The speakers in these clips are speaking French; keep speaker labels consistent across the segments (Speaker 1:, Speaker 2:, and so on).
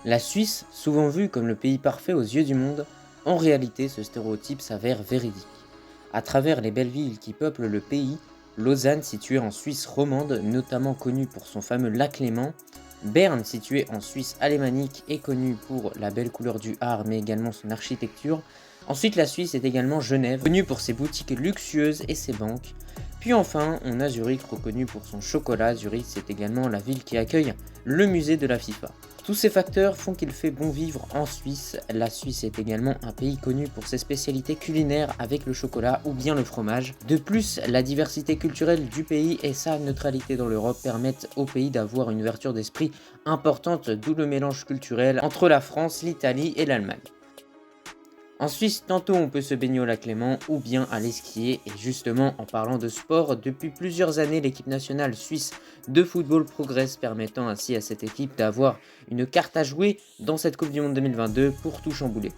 Speaker 1: La Suisse, souvent vue comme le pays parfait aux yeux du monde, en réalité ce stéréotype s'avère véridique. À travers les belles villes qui peuplent le pays, Lausanne située en Suisse romande, notamment connue pour son fameux lac Léman, Berne située en Suisse alémanique et connue pour la belle couleur du art mais également son architecture. Ensuite la Suisse est également Genève, connue pour ses boutiques luxueuses et ses banques. Puis enfin, on a Zurich, reconnu pour son chocolat. Zurich, c'est également la ville qui accueille le musée de la FIFA. Tous ces facteurs font qu'il fait bon vivre en Suisse. La Suisse est également un pays connu pour ses spécialités culinaires avec le chocolat ou bien le fromage. De plus, la diversité culturelle du pays et sa neutralité dans l'Europe permettent au pays d'avoir une ouverture d'esprit importante, d'où le mélange culturel entre la France, l'Italie et l'Allemagne. En Suisse, tantôt on peut se baigner au lac Léman ou bien aller skier. Et justement, en parlant de sport, depuis plusieurs années, l'équipe nationale suisse de football progresse, permettant ainsi à cette équipe d'avoir une carte à jouer dans cette Coupe du Monde 2022 pour tout chambouler.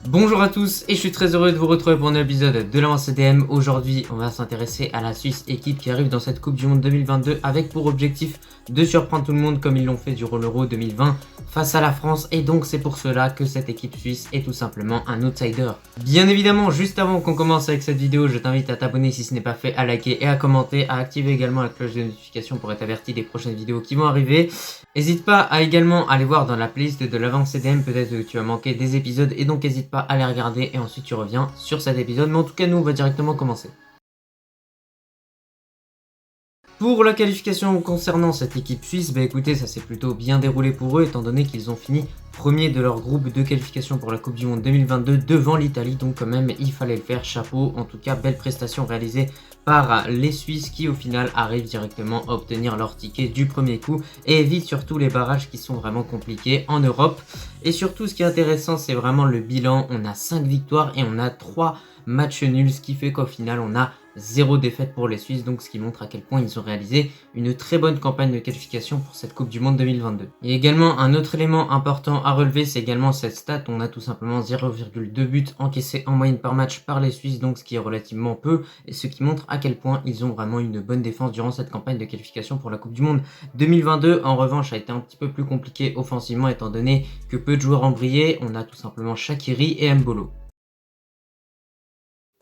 Speaker 2: Bonjour à tous et je suis très heureux de vous retrouver pour un épisode de l'Avance CDM. Aujourd'hui, on va s'intéresser à la Suisse, équipe qui arrive dans cette Coupe du Monde 2022 avec pour objectif de surprendre tout le monde comme ils l'ont fait durant l'Euro 2020 face à la France, et donc c'est pour cela que cette équipe suisse est tout simplement un outsider. Bien évidemment, juste avant qu'on commence avec cette vidéo, je t'invite à t'abonner si ce n'est pas fait, à liker et à commenter, à activer également la cloche de notification pour être averti des prochaines vidéos qui vont arriver. N'hésite pas à également aller voir dans la playlist de l'Avance CDM, peut-être que tu as manqué des épisodes et donc n'hésite pas à les regarder et ensuite tu reviens sur cet épisode. Mais en tout cas, nous on va directement commencer. Pour la qualification concernant cette équipe suisse, écoutez, ça s'est plutôt bien déroulé pour eux étant donné qu'ils ont fini premier de leur groupe de qualification pour la Coupe du Monde 2022 devant l'Italie, donc quand même il fallait le faire, chapeau. En tout cas, belle prestation réalisée par les Suisses qui au final arrivent directement à obtenir leur ticket du premier coup et évitent surtout les barrages qui sont vraiment compliqués en Europe. Et surtout, ce qui est intéressant, c'est vraiment le bilan. On a 5 victoires et on a 3 matchs nuls, ce qui fait qu'au final on a 0 défaite pour les Suisses, donc ce qui montre à quel point ils ont réalisé une très bonne campagne de qualification pour cette Coupe du Monde 2022. Et également un autre élément important à relever, c'est également cette stat. On a tout simplement 0,2 buts encaissés en moyenne par match par les Suisses, donc ce qui est relativement peu, et ce qui montre à quel point ils ont vraiment une bonne défense durant cette campagne de qualification pour la Coupe du Monde 2022. En revanche, a été un petit peu plus compliqué offensivement étant donné que peu de joueurs ont brillé. On a tout simplement Shaqiri et Mbolo.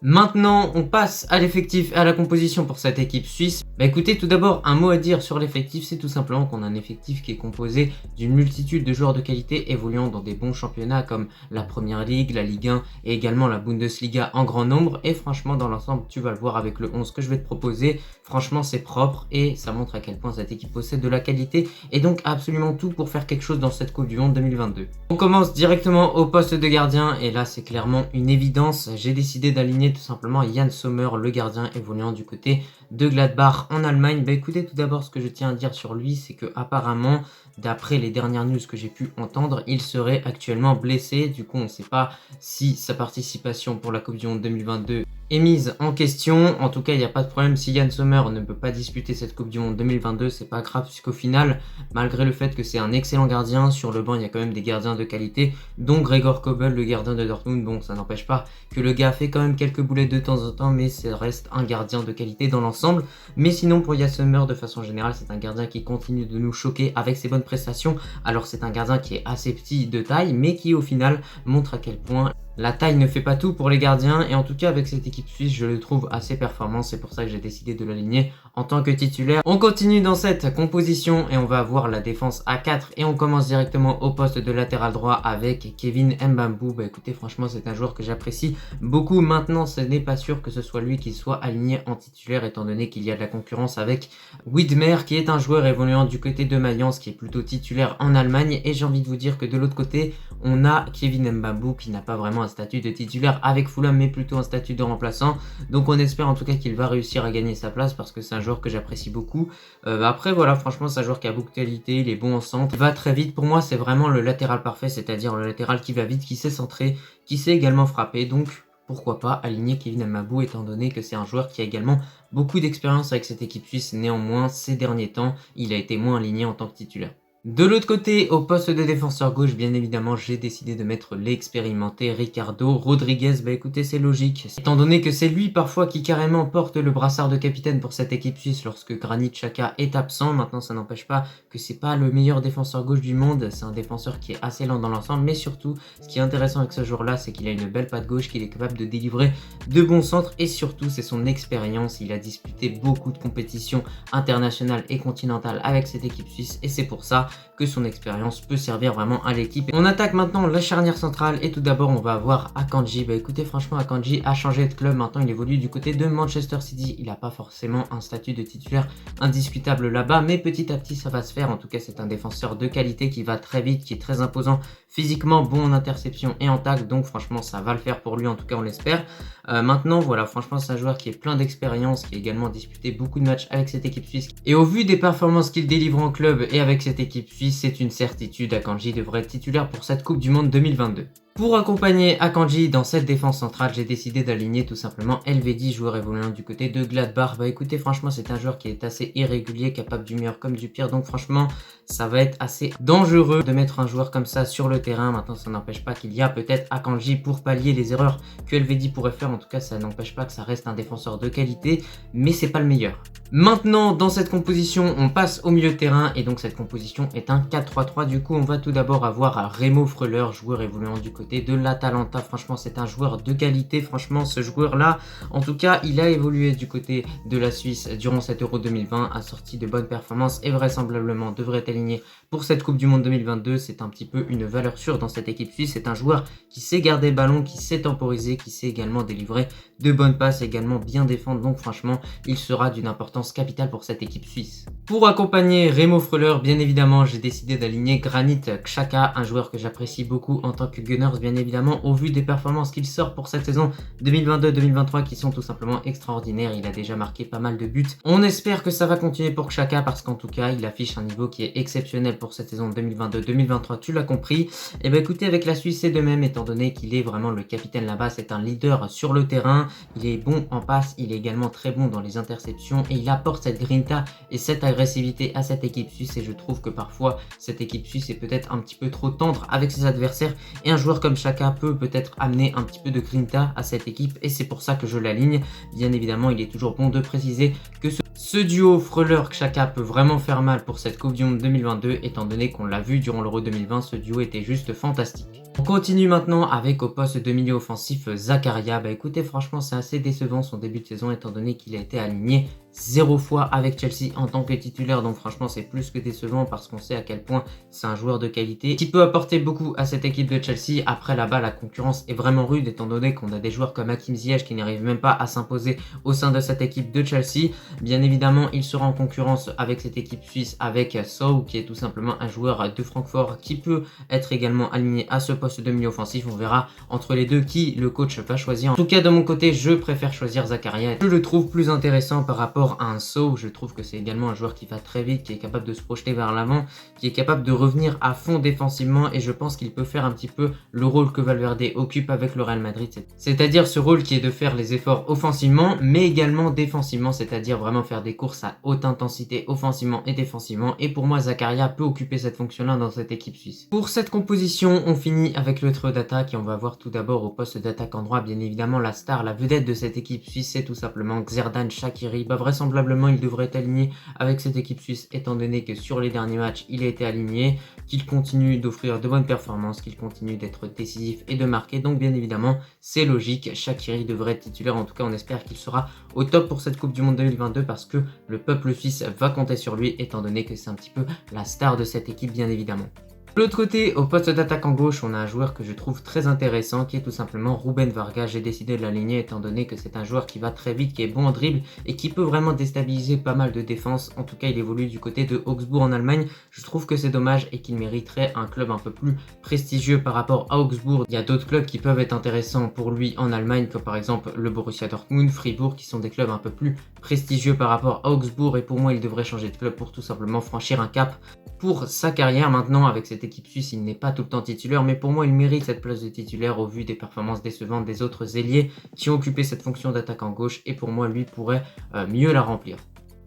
Speaker 2: Maintenant, on passe à l'effectif et à la composition pour cette équipe suisse. Écoutez, tout d'abord, un mot à dire sur l'effectif, c'est tout simplement qu'on a un effectif qui est composé d'une multitude de joueurs de qualité évoluant dans des bons championnats comme la Première Ligue, la Ligue 1 et également la Bundesliga en grand nombre. Et franchement, dans l'ensemble, tu vas le voir avec le 11 que je vais te proposer. Franchement, c'est propre et ça montre à quel point cette équipe possède de la qualité et donc absolument tout pour faire quelque chose dans cette Coupe du Monde 2022. On commence directement au poste de gardien et là, c'est clairement une évidence. J'ai décidé d'aligner tout simplement Yann Sommer, le gardien évoluant du côté de Gladbach en Allemagne. Écoutez, tout d'abord, ce que je tiens à dire sur lui, c'est que apparemment, d'après les dernières news que j'ai pu entendre, il serait actuellement blessé. Du coup, on ne sait pas si sa participation pour la Coupe du Monde 2022 est mise en question. En tout cas, il n'y a pas de problème si Yann Sommer ne peut pas disputer cette Coupe du Monde 2022, c'est pas grave puisqu'au final, malgré le fait que c'est un excellent gardien, sur le banc il y a quand même des gardiens de qualité, dont Gregor Kobel, le gardien de Dortmund. Bon, ça n'empêche pas que le gars fait quand même quelques boulettes de temps en temps, mais ça reste un gardien de qualité dans l'ensemble. Mais sinon, pour Yann Sommer, de façon générale, c'est un gardien qui continue de nous choquer avec ses bonnes prestations. Alors c'est un gardien qui est assez petit de taille, mais qui au final montre à quel point la taille ne fait pas tout pour les gardiens, et en tout cas avec cette équipe suisse, je le trouve assez performant, c'est pour ça que j'ai décidé de l'aligner en tant que titulaire. On continue dans cette composition et on va avoir la défense à 4 et on commence directement au poste de latéral droit avec Kevin Mbambu. Écoutez, franchement c'est un joueur que j'apprécie beaucoup. Maintenant, ce n'est pas sûr que ce soit lui qui soit aligné en titulaire étant donné qu'il y a de la concurrence avec Widmer qui est un joueur évoluant du côté de Mayence qui est plutôt titulaire en Allemagne, et j'ai envie de vous dire que de l'autre côté on a Kevin Mbambu qui n'a pas vraiment un statut de titulaire avec Fulham mais plutôt un statut de remplaçant, donc on espère en tout cas qu'il va réussir à gagner sa place parce que c'est un joueur que j'apprécie beaucoup. Après voilà, franchement c'est un joueur qui a beaucoup de qualité, il est bon en centre, il va très vite. Pour moi c'est vraiment le latéral parfait, c'est-à-dire le latéral qui va vite, qui sait centrer, qui sait également frapper, donc pourquoi pas aligner Kevin Mbambu étant donné que c'est un joueur qui a également beaucoup d'expérience avec cette équipe suisse. Néanmoins ces derniers temps il a été moins aligné en tant que titulaire. De l'autre côté, au poste de défenseur gauche, bien évidemment, j'ai décidé de mettre l'expérimenté Ricardo Rodriguez. Bah écoutez, c'est logique, étant donné que c'est lui parfois qui carrément porte le brassard de capitaine pour cette équipe suisse lorsque Granit Xhaka est absent. Maintenant, ça n'empêche pas que c'est pas le meilleur défenseur gauche du monde, c'est un défenseur qui est assez lent dans l'ensemble, mais surtout, ce qui est intéressant avec ce joueur-là, c'est qu'il a une belle patte gauche, qu'il est capable de délivrer de bons centres, et surtout, c'est son expérience. Il a disputé beaucoup de compétitions internationales et continentales avec cette équipe suisse, et c'est pour ça que son expérience peut servir vraiment à l'équipe. On attaque maintenant la charnière centrale et tout d'abord on va avoir Akanji. Bah écoutez, franchement, Akanji a changé de club, maintenant il évolue du côté de Manchester City. Il n'a pas forcément un statut de titulaire indiscutable là-bas, mais petit à petit ça va se faire. En tout cas, c'est un défenseur de qualité qui va très vite, qui est très imposant physiquement, bon en interception et en tacle, donc franchement ça va le faire pour lui, en tout cas on l'espère. Maintenant voilà, franchement c'est un joueur qui est plein d'expérience, qui a également disputé beaucoup de matchs avec cette équipe suisse, et au vu des performances qu'il délivre en club et avec cette équipe suisse, c'est une certitude, Akanji devrait être titulaire pour cette Coupe du Monde 2022. Pour accompagner Akanji dans cette défense centrale, j'ai décidé d'aligner tout simplement Elvedi, joueur évoluant du côté de Gladbach. Bah écoutez, franchement c'est un joueur qui est assez irrégulier, capable du meilleur comme du pire, donc franchement ça va être assez dangereux de mettre un joueur comme ça sur le terrain. Maintenant ça n'empêche pas qu'il y a peut-être Akanji pour pallier les erreurs que Elvedi pourrait faire, en tout cas ça n'empêche pas que ça reste un défenseur de qualité, mais c'est pas le meilleur. Maintenant dans cette composition on passe au milieu de terrain, et donc cette composition est un 4-3-3. Du coup on va tout d'abord avoir Remo Freuler, joueur évoluant du côté de l'Atalanta. Franchement c'est un joueur de qualité, franchement ce joueur là, en tout cas il a évolué du côté de la Suisse durant cet Euro 2020, a sorti de bonnes performances et vraisemblablement devrait être aligné pour cette Coupe du Monde 2022. C'est un petit peu une valeur sûre dans cette équipe suisse, c'est un joueur qui sait garder le ballon, qui sait temporiser, qui sait également délivrer de bonnes passes, également bien défendre, donc franchement il sera d'une importance capitale pour cette équipe suisse. Pour accompagner Remo Freuler, bien évidemment j'ai décidé d'aligner Granit Xhaka, un joueur que j'apprécie beaucoup en tant que Gunners, bien évidemment au vu des performances qu'il sort pour cette saison 2022-2023 qui sont tout simplement extraordinaires. Il a déjà marqué pas mal de buts, on espère que ça va continuer pour Xhaka parce qu'en tout cas il affiche un niveau qui est exceptionnel pour cette saison 2022-2023, tu l'as compris. Et bah écoutez, avec la Suisse c'est de même, étant donné qu'il est vraiment le capitaine là-bas, c'est un leader sur le terrain, il est bon en passe, il est également très bon dans les interceptions et il apporte cette grinta et cette agressivité à cette équipe suisse, et je trouve que parfois cette équipe suisse est peut-être un petit peu trop tendre avec ses adversaires, et un joueur comme Xhaka peut peut-être amener un petit peu de grinta à cette équipe, et c'est pour ça que je l'aligne. Bien évidemment il est toujours bon de préciser que ce duo Freuler-Xhaka peut vraiment faire mal pour cette Coupe du Monde 2022, étant donné qu'on l'a vu durant l'Euro 2020, ce duo était juste fantastique. On continue maintenant avec au poste de milieu offensif Zakaria. Bah écoutez, franchement c'est assez décevant son début de saison, étant donné qu'il a été aligné 0 fois avec Chelsea en tant que titulaire, donc franchement c'est plus que décevant parce qu'on sait à quel point c'est un joueur de qualité qui peut apporter beaucoup à cette équipe de Chelsea. Après là-bas la concurrence est vraiment rude, étant donné qu'on a des joueurs comme Hakim Ziyech qui n'arrivent même pas à s'imposer au sein de cette équipe de Chelsea. Bien évidemment il sera en concurrence avec cette équipe suisse, avec Sow qui est tout simplement un joueur de Francfort qui peut être également aligné à ce poste de milieu offensif. On verra entre les deux qui le coach va choisir. En tout cas de mon côté je préfère choisir Zakaria, je le trouve plus intéressant par rapport à un Sow. Je trouve que c'est également un joueur qui va très vite, qui est capable de se projeter vers l'avant, qui est capable de revenir à fond défensivement, et je pense qu'il peut faire un petit peu le rôle que Valverde occupe avec le Real Madrid, c'est-à-dire ce rôle qui est de faire les efforts offensivement mais également défensivement, c'est-à-dire vraiment faire des courses à haute intensité offensivement et défensivement, et pour moi Zakaria peut occuper cette fonction-là dans cette équipe suisse. Pour cette composition on finit avec le trio d'attaque, et on va voir tout d'abord au poste d'attaquant droit, bien évidemment la star, la vedette de cette équipe suisse, c'est tout simplement Xherdan Shaqiri. Vraisemblablement il devrait être aligné avec cette équipe suisse, étant donné que sur les derniers matchs il a été aligné, qu'il continue d'offrir de bonnes performances, qu'il continue d'être décisif et de marquer, donc bien évidemment c'est logique, Shaqiri devrait être titulaire. En tout cas on espère qu'il sera au top pour cette Coupe du Monde 2022 parce que le peuple suisse va compter sur lui, étant donné que c'est un petit peu la star de cette équipe bien évidemment. De l'autre côté, au poste d'attaquant gauche, on a un joueur que je trouve très intéressant qui est tout simplement Ruben Vargas. J'ai décidé de l'aligner étant donné que c'est un joueur qui va très vite, qui est bon en dribble et qui peut vraiment déstabiliser pas mal de défenses. En tout cas, il évolue du côté de Augsbourg en Allemagne. Je trouve que c'est dommage et qu'il mériterait un club un peu plus prestigieux par rapport à Augsbourg. Il y a d'autres clubs qui peuvent être intéressants pour lui en Allemagne, comme par exemple le Borussia Dortmund, Fribourg, qui sont des clubs un peu plus prestigieux par rapport à Augsbourg, et pour moi il devrait changer de club pour tout simplement franchir un cap pour sa carrière. Maintenant avec cette équipe suisse il n'est pas tout le temps titulaire, mais pour moi il mérite cette place de titulaire au vu des performances décevantes des autres ailiers qui ont occupé cette fonction d'attaquant gauche, et pour moi lui pourrait mieux la remplir.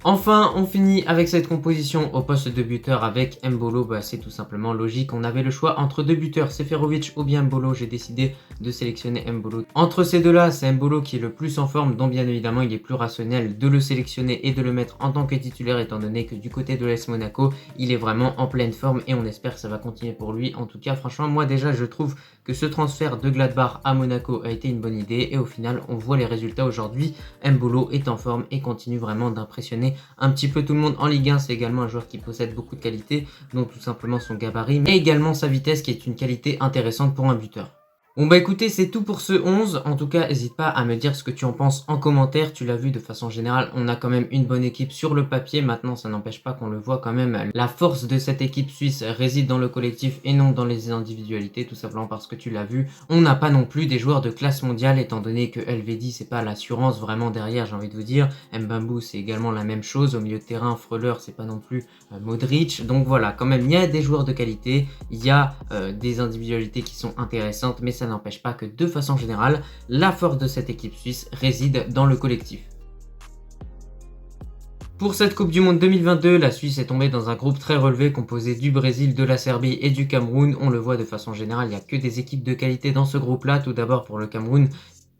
Speaker 2: Enfin, on finit avec cette composition au poste de buteur avec Mbolo. C'est tout simplement logique. On avait le choix entre deux buteurs, Seferovic ou bien Mbolo. J'ai décidé de sélectionner Mbolo. Entre ces deux-là, c'est Mbolo qui est le plus en forme, donc bien évidemment, il est plus rationnel de le sélectionner et de le mettre en tant que titulaire, étant donné que du côté de l'AS Monaco, il est vraiment en pleine forme et on espère que ça va continuer pour lui. En tout cas, franchement, moi déjà, je trouve que ce transfert de Gladbach à Monaco a été une bonne idée et au final, on voit les résultats aujourd'hui. Mbolo est en forme et continue vraiment d'impressionner un petit peu tout le monde en Ligue 1. C'est également un joueur qui possède beaucoup de qualités, donc tout simplement son gabarit, mais également sa vitesse qui est une qualité intéressante pour un buteur. Bon écoutez, c'est tout pour ce 11. En tout cas, n'hésite pas à me dire ce que tu en penses en commentaire. Tu l'as vu, de façon générale, on a quand même une bonne équipe sur le papier. Maintenant, ça n'empêche pas qu'on le voit quand même. La force de cette équipe suisse réside dans le collectif et non dans les individualités, tout simplement parce que tu l'as vu. On n'a pas non plus des joueurs de classe mondiale, étant donné que Elvedi, c'est pas l'assurance vraiment derrière, j'ai envie de vous dire. Mbambu, c'est également la même chose. Au milieu de terrain, Freuler, c'est pas non plus Modric. Donc voilà, quand même, il y a des joueurs de qualité, il y a des individualités qui sont intéressantes, mais ça n'empêche pas que de façon générale, la force de cette équipe suisse réside dans le collectif. Pour cette Coupe du Monde 2022, la Suisse est tombée dans un groupe très relevé composé du Brésil, de la Serbie et du Cameroun. On le voit de façon générale, il n'y a que des équipes de qualité dans ce groupe-là. Tout d'abord pour le Cameroun,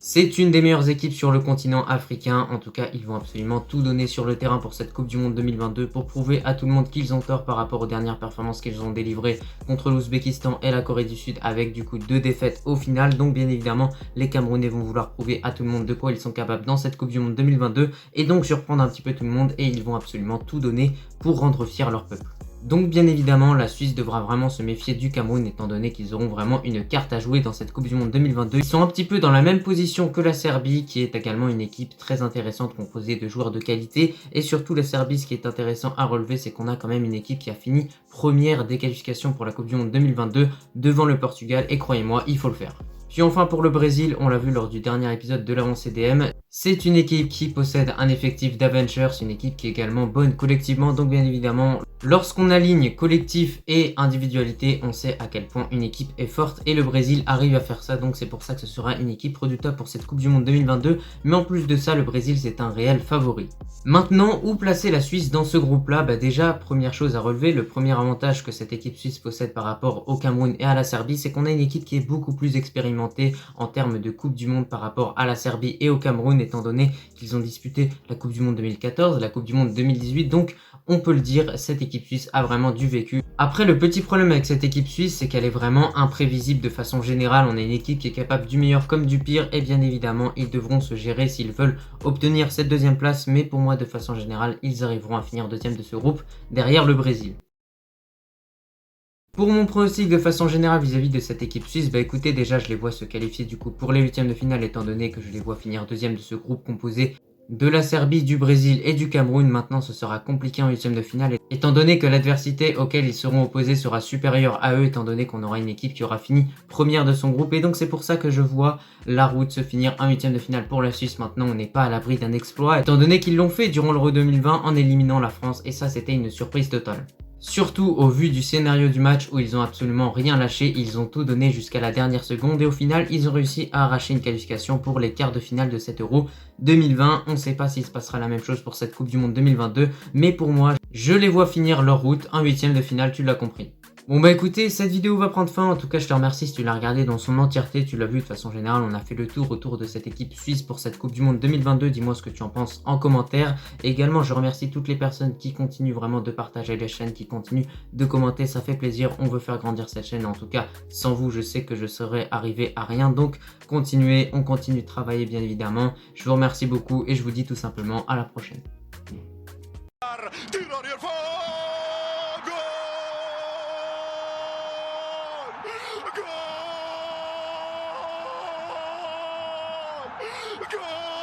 Speaker 2: c'est une des meilleures équipes sur le continent africain. En tout cas, ils vont absolument tout donner sur le terrain pour cette Coupe du Monde 2022 pour prouver à tout le monde qu'ils ont tort par rapport aux dernières performances qu'ils ont délivrées contre l'Ouzbékistan et la Corée du Sud avec du coup 2 défaites au final. Donc bien évidemment, les Camerounais vont vouloir prouver à tout le monde de quoi ils sont capables dans cette Coupe du Monde 2022 et donc surprendre un petit peu tout le monde, et ils vont absolument tout donner pour rendre fier leur peuple. Donc bien évidemment, la Suisse devra vraiment se méfier du Cameroun, étant donné qu'ils auront vraiment une carte à jouer dans cette Coupe du Monde 2022. Ils sont un petit peu dans la même position que la Serbie, qui est également une équipe très intéressante composée de joueurs de qualité. Et surtout la Serbie, ce qui est intéressant à relever, c'est qu'on a quand même une équipe qui a fini première des qualifications pour la Coupe du Monde 2022 devant le Portugal, et croyez-moi, il faut le faire. Puis enfin pour le Brésil, on l'a vu lors du dernier épisode de l'avant CDM, c'est une équipe qui possède un effectif d'Avengers, une équipe qui est également bonne collectivement, donc bien évidemment, lorsqu'on aligne collectif et individualité, on sait à quel point une équipe est forte et le Brésil arrive à faire ça, donc c'est pour ça que ce sera une équipe redoutable pour cette Coupe du Monde 2022, mais en plus de ça, le Brésil c'est un réel favori. Maintenant, où placer la Suisse dans ce groupe-là? Déjà, première chose à relever, le premier avantage que cette équipe suisse possède par rapport au Cameroun et à la Serbie, c'est qu'on a une équipe qui est beaucoup plus expérimentée en termes de Coupe du Monde par rapport à la Serbie et au Cameroun, étant donné qu'ils ont disputé la Coupe du Monde 2014, la Coupe du Monde 2018, donc on peut le dire, cette équipe suisse a vraiment du vécu. Après, le petit problème avec cette équipe suisse, c'est qu'elle est vraiment imprévisible de façon générale. On a une équipe qui est capable du meilleur comme du pire, et bien évidemment, ils devront se gérer s'ils veulent obtenir cette deuxième place, mais pour moi, de façon générale, ils arriveront à finir deuxième de ce groupe, derrière le Brésil. Pour mon pronostic de façon générale vis-à-vis de cette équipe suisse, écoutez, déjà je les vois se qualifier du coup pour les huitièmes de finale, étant donné que je les vois finir deuxième de ce groupe composé de la Serbie, du Brésil et du Cameroun. Maintenant ce sera compliqué en huitièmes de finale, étant donné que l'adversité auquel ils seront opposés sera supérieure à eux, étant donné qu'on aura une équipe qui aura fini première de son groupe, et donc c'est pour ça que je vois la route se finir en huitième de finale pour la Suisse. Maintenant on n'est pas à l'abri d'un exploit, étant donné qu'ils l'ont fait durant l'Euro 2020 en éliminant la France, et ça c'était une surprise totale. Surtout au vu du scénario du match où ils ont absolument rien lâché, ils ont tout donné jusqu'à la dernière seconde et au final ils ont réussi à arracher une qualification pour les quarts de finale de cet Euro 2020. On ne sait pas s'il se passera la même chose pour cette Coupe du Monde 2022, mais pour moi, je les vois finir leur route en huitième de finale, tu l'as compris. Bon écoutez, cette vidéo va prendre fin. En tout cas, je te remercie si tu l'as regardée dans son entièreté. Tu l'as vu de façon générale, on a fait le tour autour de cette équipe suisse pour cette Coupe du Monde 2022. Dis-moi ce que tu en penses en commentaire. Et également, je remercie toutes les personnes qui continuent vraiment de partager les chaînes, qui continuent de commenter. Ça fait plaisir, on veut faire grandir cette chaîne. En tout cas, sans vous, je sais que je serais arrivé à rien. Donc, continuez, on continue de travailler bien évidemment. Je vous remercie beaucoup et je vous dis tout simplement à la prochaine.
Speaker 3: Goal!